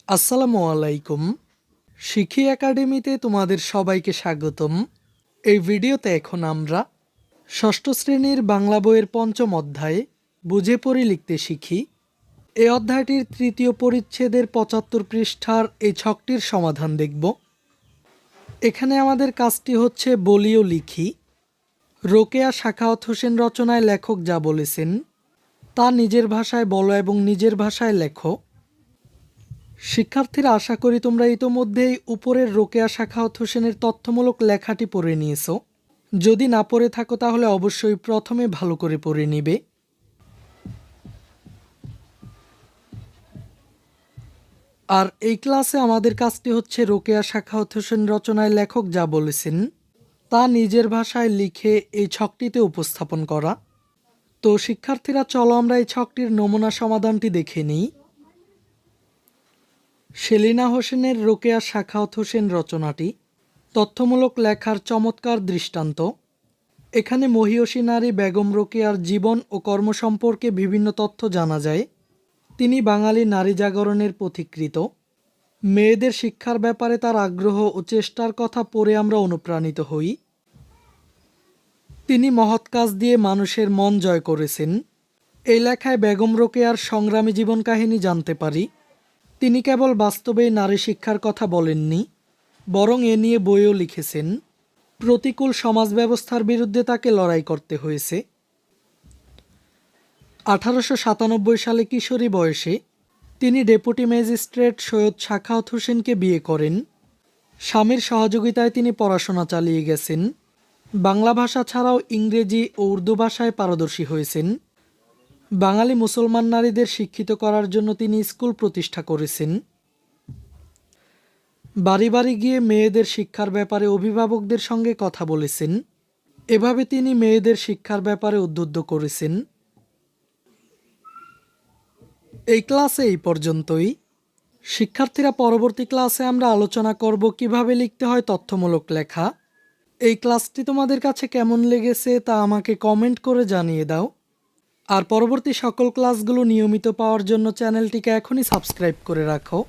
আসসালামু আলাইকুম। শিখি একাডেমিতে তোমাদের সবাইকে স্বাগতম। এই ভিডিওতে এখন আমরা ষষ্ঠ শ্রেণীর বাংলা বইয়ের পঞ্চম অধ্যায়ে বুঝে পড়ি লিখতে শিখি। এই অধ্যায়টির তৃতীয় পরিচ্ছেদের ৭৫ পৃষ্ঠার এই ছকটির সমাধান দেখব। এখানে আমাদের কাজটি হচ্ছে বলি ও লিখি। রোকেয়া সাখাওয়াত হোসেন রচনায় লেখক যা বলেছেন তা নিজের ভাষায় বলো এবং নিজের ভাষায় লেখো। শিক্ষার্থীরা, আশা করি তোমরা ইতোমধ্যেই উপরের রোকেয়া সাখাওয়াত হোসেনের তথ্যমূলক লেখাটি পড়ে নিয়েছো। যদি না পড়ে থাকো তাহলে অবশ্যই প্রথমে ভালো করে পড়ে নিবে। আর এই ক্লাসে আমাদের কাজটি হচ্ছে রোকেয়া সাখাওয়াত হোসেন রচনায় লেখক যা বলেছেন তা নিজের ভাষায় লিখে এই ছকটিতে উপস্থাপন করা। তো শিক্ষার্থীরা, চলো আমরা এই ছকটির নমুনা সমাধানটি দেখে নিই। সেলিনা হোসেনের রোকেয়া সাখাওয়াত হোসেন রচনাটি তথ্যমূলক লেখার চমৎকার দৃষ্টান্ত। এখানে মহিয়সী নারী বেগম রোকেয়ার জীবন ও কর্ম সম্পর্কে বিভিন্ন তথ্য জানা যায়। তিনি বাঙালি নারী জাগরণের পথিকৃৎ। মেয়েদের শিক্ষার ব্যাপারে তার আগ্রহ ও চেষ্টার কথা পড়ে আমরা অনুপ্রাণিত হই। তিনি মহৎ কাজ দিয়ে মানুষের মন জয় করেছেন। এই লেখায় বেগম রোকেয়ার সংগ্রামী জীবন কাহিনী জানতে পারি। তিনি কেবল বাস্তবেই নারী শিক্ষার কথা বলেননি, বরং এ নিয়ে বইও লিখেছেন। প্রতিকূল সমাজ ব্যবস্থার বিরুদ্ধে তাকে লড়াই করতে হয়েছে। 1897 সালে কিশোরী বয়সে তিনি ডেপুটি ম্যাজিস্ট্রেট সৈয়দ সাখাওয়াত হোসেনকে বিয়ে করেন। স্বামীর সহযোগিতায় তিনি পড়াশোনা চালিয়ে গেছেন। বাংলা ভাষা ছাড়াও ইংরেজি ও উর্দু ভাষায় পারদর্শী হয়েছেন। বাঙালি মুসলমান নারীদের শিক্ষিত করার জন্য তিনি স্কুল প্রতিষ্ঠা করেছেন। বাড়ি বাড়ি গিয়ে মেয়েদের শিক্ষার ব্যাপারে অভিভাবকদের সঙ্গে কথা বলেছেন। এভাবে তিনি মেয়েদের শিক্ষার ব্যাপারে উদ্বুদ্ধ করেছেন। এই ক্লাসে এই পর্যন্তই। শিক্ষার্থীরা, পরবর্তী ক্লাসে আমরা আলোচনা করব কিভাবে লিখতে হয় তথ্যমূলক লেখা। এই ক্লাসটি তোমাদের কাছে কেমন লেগেছে তা আমাকে কমেন্ট করে জানিয়ে দাও। আর পরবর্তী সকল ক্লাসগুলো নিয়মিত পাওয়ার জন্য চ্যানেলটিকে এখনই সাবস্ক্রাইব করে রাখো।